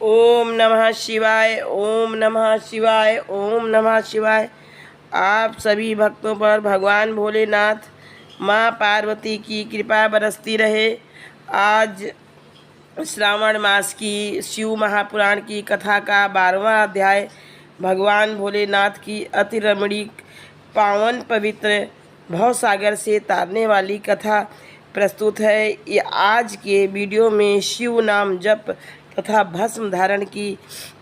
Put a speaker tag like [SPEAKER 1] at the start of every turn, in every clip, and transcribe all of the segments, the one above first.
[SPEAKER 1] ओम नमः शिवाय, ओम नमः शिवाय, ओम नमः शिवाय। आप सभी भक्तों पर भगवान भोलेनाथ माँ पार्वती की कृपा बरसती रहे। आज श्रावण मास की शिव महापुराण की कथा का 12वां अध्याय भगवान भोलेनाथ की अति रमणीक पावन पवित्र भवसागर से तारने वाली कथा प्रस्तुत है। ये आज के वीडियो में शिव नाम जप तथा भस्म धारण की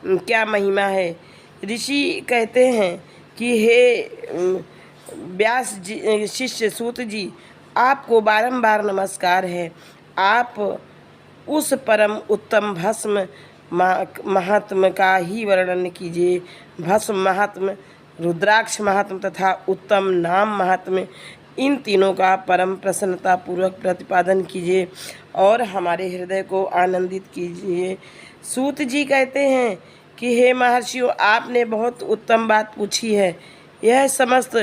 [SPEAKER 1] क्या महिमा है। ऋषि कहते हैं कि हे व्यास जी, शिष्य सूत जी, आपको बारंबार नमस्कार है। आप उस परम उत्तम भस्म महात्म का ही वर्णन कीजिए। भस्म महात्म, रुद्राक्ष महात्म तथा उत्तम नाम महात्म, इन तीनों का परम प्रसन्नता पूर्वक प्रतिपादन कीजिए और हमारे हृदय को आनंदित कीजिए। सूत जी कहते हैं कि हे महर्षियों, आपने बहुत उत्तम बात पूछी है। यह समस्त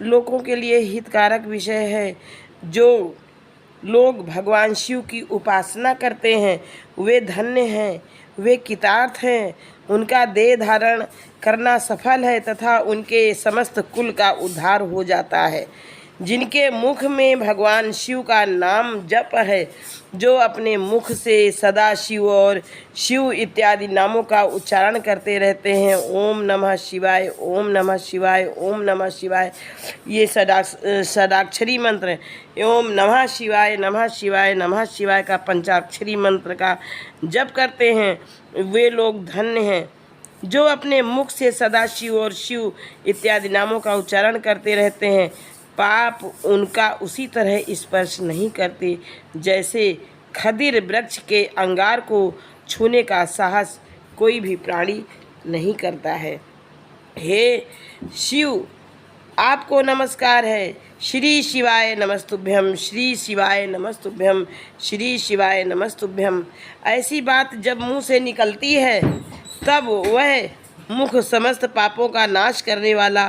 [SPEAKER 1] लोगों के लिए हितकारक विषय है। जो लोग भगवान शिव की उपासना करते हैं वे धन्य हैं, वे कृतार्थ हैं। उनका देह धारण करना सफल है तथा उनके समस्त कुल का उद्धार हो जाता है। जिनके मुख में भगवान शिव का नाम जप है, जो अपने मुख से सदा शिव और शिव इत्यादि नामों का उच्चारण करते रहते हैं, ओम नमः शिवाय, ओम नमः शिवाय, ओम नमः शिवाय, ये षडाक्षरी मंत्र, ओम नमः शिवाय, नमः शिवाय, नमः शिवाय का पंचाक्षरी मंत्र का जप करते हैं, वे लोग धन्य हैं। जो अपने मुख से सदा शिव और शिव इत्यादि नामों का उच्चारण करते रहते हैं, पाप उनका उसी तरह स्पर्श नहीं करते जैसे खदिर वृक्ष के अंगार को छूने का साहस कोई भी प्राणी नहीं करता है। हे शिव, आपको नमस्कार है। श्री शिवाय नमस्तुभ्यम, श्री शिवाय नमस्तुभ्यम, श्री शिवाय नमस्तुभ्यम। ऐसी बात जब मुंह से निकलती है तब वह मुख समस्त पापों का नाश करने वाला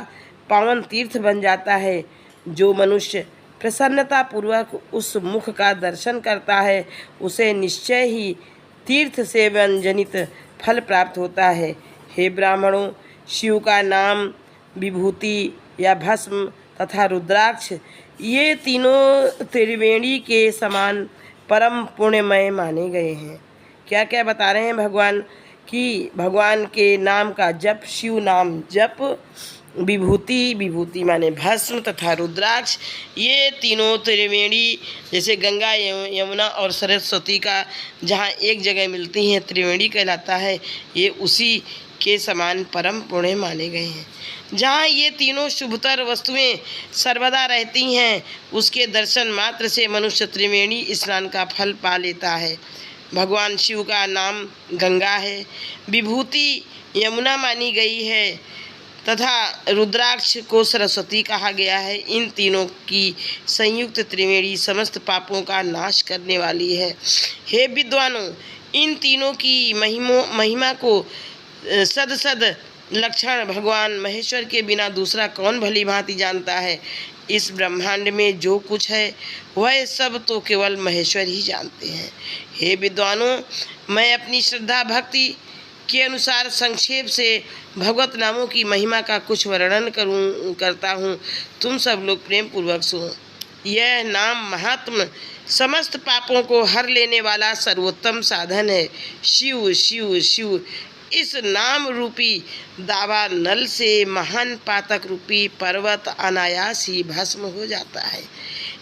[SPEAKER 1] पावन तीर्थ बन जाता है। जो मनुष्य प्रसन्नता पूर्वक उस मुख का दर्शन करता है, उसे निश्चय ही तीर्थ सेवन जनित फल प्राप्त होता है। हे ब्राह्मणों, शिव का नाम, विभूति या भस्म तथा रुद्राक्ष, ये तीनों त्रिवेणी के समान परम पुण्यमय माने गए हैं। क्या क्या बता रहे हैं भगवान कि भगवान के नाम का जप, शिव नाम जप, विभूति माने भस्म तथा रुद्राक्ष, ये तीनों त्रिवेणी, जैसे गंगा यमुना और सरस्वती का जहाँ एक जगह मिलती हैं त्रिवेणी कहलाता है, ये उसी के समान परम पुण्य माने गए हैं। जहाँ ये तीनों शुभतर वस्तुएं सर्वदा रहती हैं, उसके दर्शन मात्र से मनुष्य त्रिवेणी स्नान का फल पा लेता है। भगवान शिव का नाम गंगा है, विभूति यमुना मानी गई है तथा रुद्राक्ष को सरस्वती कहा गया है। इन तीनों की संयुक्त त्रिवेणी समस्त पापों का नाश करने वाली है। हे विद्वानों, इन तीनों की महिमा को सद लक्षण भगवान महेश्वर के बिना दूसरा कौन भली भांति जानता है। इस ब्रह्मांड में जो कुछ है वह सब तो केवल महेश्वर ही जानते हैं। हे विद्वानों, मैं अपनी श्रद्धा भक्ति के अनुसार संक्षेप से भगवत नामों की महिमा का कुछ वर्णन करता हूँ। तुम सब लोग प्रेम पूर्वक सुनो। यह नाम महात्म समस्त पापों को हर लेने वाला सर्वोत्तम साधन है। शिव शिव शिव, इस नाम रूपी दावा नल से महान पातक रूपी पर्वत अनायास ही भस्म हो जाता है।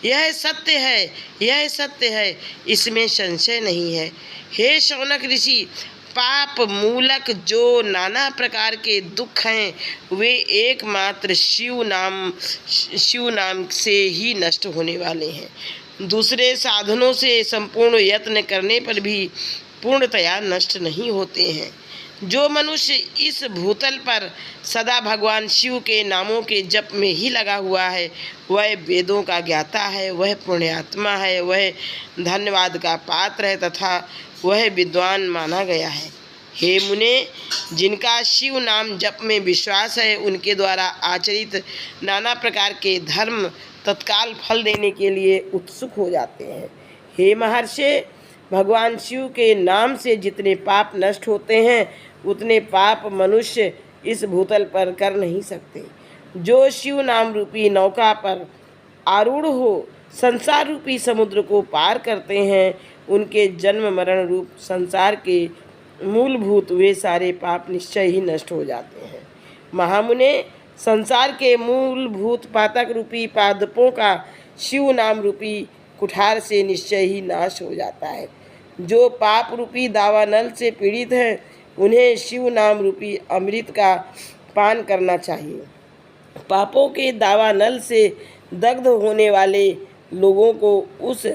[SPEAKER 1] यह सत्य है, यह सत्य है, इसमें संशय नहीं है। हे शौनक ऋषि, पाप मूलक जो नाना प्रकार के दुख हैं, वे एकमात्र शिव नाम से ही नष्ट होने वाले हैं। दूसरे साधनों से संपूर्ण यत्न करने पर भी पूर्णतया नष्ट नहीं होते हैं। जो मनुष्य इस भूतल पर सदा भगवान शिव के नामों के जप में ही लगा हुआ है, वह वेदों का ज्ञाता है, वह पुण्यात्मा है, वह धन्यवाद का पात्र है तथा वह विद्वान माना गया है। हे मुने, जिनका शिव नाम जप में विश्वास है, उनके द्वारा आचरित नाना प्रकार के धर्म तत्काल फल देने के लिए उत्सुक हो जाते हैं। हे महर्षि, भगवान शिव के नाम से जितने पाप नष्ट होते हैं उतने पाप मनुष्य इस भूतल पर कर नहीं सकते। जो शिव नाम रूपी नौका पर आरूढ़ हो संसार रूपी समुद्र को पार करते हैं, उनके जन्म मरण रूप संसार के मूलभूत वे सारे पाप निश्चय ही नष्ट हो जाते हैं। महामुने, संसार के मूलभूत पातक रूपी पादपों का शिव नाम रूपी कुठार से निश्चय ही नाश हो जाता है। जो पाप रूपी दावानल से पीड़ित हैं उन्हें शिव नाम रूपी अमृत का पान करना चाहिए। पापों के दावानल से दग्ध होने वाले लोगों को उस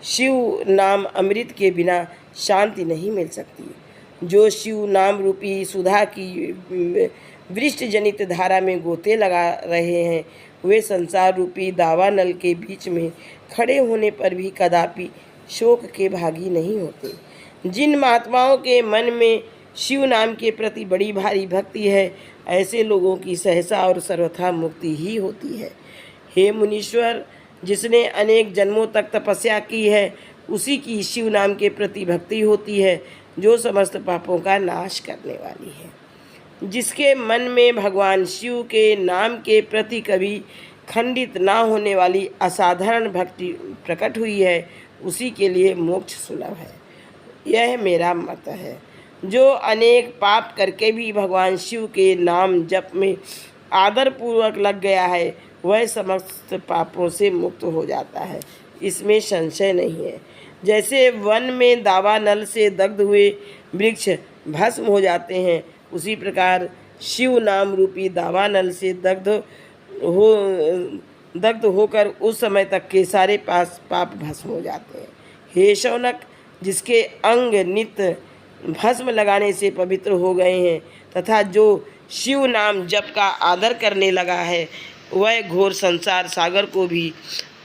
[SPEAKER 1] शिव नाम अमृत के बिना शांति नहीं मिल सकती। जो शिव नाम रूपी सुधा की वृष्टि जनित धारा में गोते लगा रहे हैं वे संसार रूपी दावानल के बीच में खड़े होने पर भी कदापि शोक के भागी नहीं होते। जिन महात्माओं के मन में शिव नाम के प्रति बड़ी भारी भक्ति है ऐसे लोगों की सहसा और सर्वथा मुक्ति ही होती है। हे मुनीश्वर, जिसने अनेक जन्मों तक तपस्या की है उसी की शिव नाम के प्रति भक्ति होती है जो समस्त पापों का नाश करने वाली है। जिसके मन में भगवान शिव के नाम के प्रति कभी खंडित ना होने वाली असाधारण भक्ति प्रकट हुई है उसी के लिए मोक्ष सुलभ है, यह मेरा मत है। जो अनेक पाप करके भी भगवान शिव के नाम जप में आदरपूर्वक लग गया है वह समस्त पापों से मुक्त हो जाता है, इसमें संशय नहीं है। जैसे वन में दावानल से दग्ध हुए वृक्ष भस्म हो जाते हैं उसी प्रकार शिव नाम रूपी दावानल से दग्ध होकर उस समय तक के सारे पाप भस्म हो जाते हैं। हे शौनक, जिसके अंग नित्य भस्म लगाने से पवित्र हो गए हैं तथा जो शिव नाम जप का आदर करने लगा है वह घोर संसार सागर को भी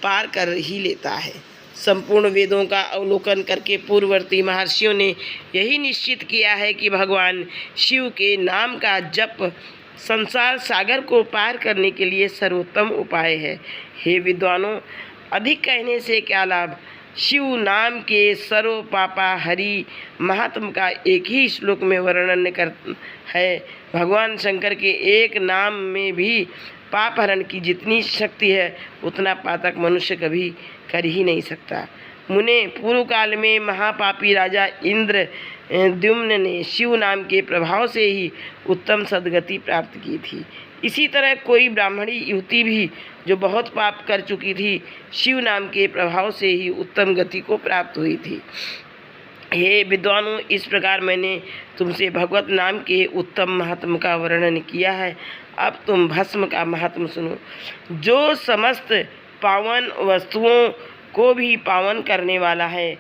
[SPEAKER 1] पार कर ही लेता है। संपूर्ण वेदों का अवलोकन करके पूर्ववर्ती महर्षियों ने यही निश्चित किया है कि भगवान शिव के नाम का जप संसार सागर को पार करने के लिए सर्वोत्तम उपाय है। हे विद्वानों, अधिक कहने से क्या लाभ। शिव नाम के सर्व पापा हरि महात्म का एक ही श्लोक में वर्णन कर है। भगवान शंकर के एक नाम में भी पाप हरण की जितनी शक्ति है उतना पातक मनुष्य कभी कर ही नहीं सकता। मुने, पूर्व काल में महापापी राजा इंद्र द्युम्न ने शिव नाम के प्रभाव से ही उत्तम सद्गति प्राप्त की थी। इसी तरह कोई ब्राह्मणी युवती भी जो बहुत पाप कर चुकी थी शिव नाम के प्रभाव से ही उत्तम गति को प्राप्त हुई थी। हे विद्वानों, इस प्रकार मैंने तुमसे भगवत नाम के उत्तम महात्म का वर्णन किया है। अब तुम भस्म का महात्म सुनो, जो समस्त पावन वस्तुओं को भी पावन करने वाला है।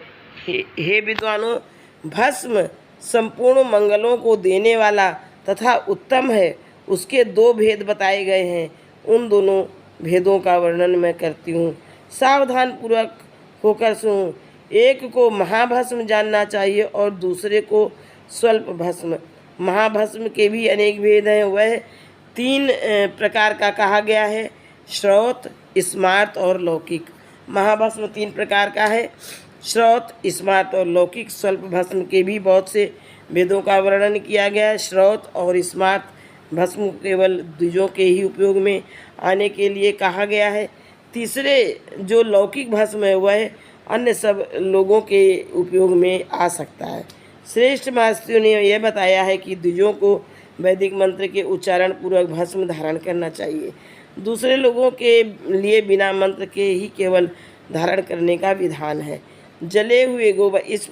[SPEAKER 1] हे विद्वानों, भस्म संपूर्ण मंगलों को देने वाला तथा उत्तम है। उसके दो भेद बताए गए हैं, उन दोनों भेदों का वर्णन मैं करती हूँ। सावधान पूर्वक होकर सुनो। एक को महाभस्म जानना चाहिए और दूसरे को स्वल्प भस्म। महाभस्म के भी अनेक भेद हैं, वह 3 प्रकार का कहा गया है, श्रौत, स्मार्त और लौकिक। महाभस्म 3 प्रकार का है, श्रौत, स्मार्त और लौकिक। स्वल्प भस्म के भी बहुत से भेदों का वर्णन किया गया है। श्रौत और स्मार्त भस्म केवल द्विजों के ही उपयोग में आने के लिए कहा गया है। तीसरे जो लौकिक भस्म है वह अन्य सब लोगों के उपयोग में आ सकता है। श्रेष्ठ महर्षियों ने यह बताया है कि द्विजों को वैदिक मंत्र के उच्चारण पूर्वक भस्म धारण करना चाहिए। दूसरे लोगों के लिए बिना मंत्र के ही केवल धारण करने का विधान है। जले हुए गोबर इस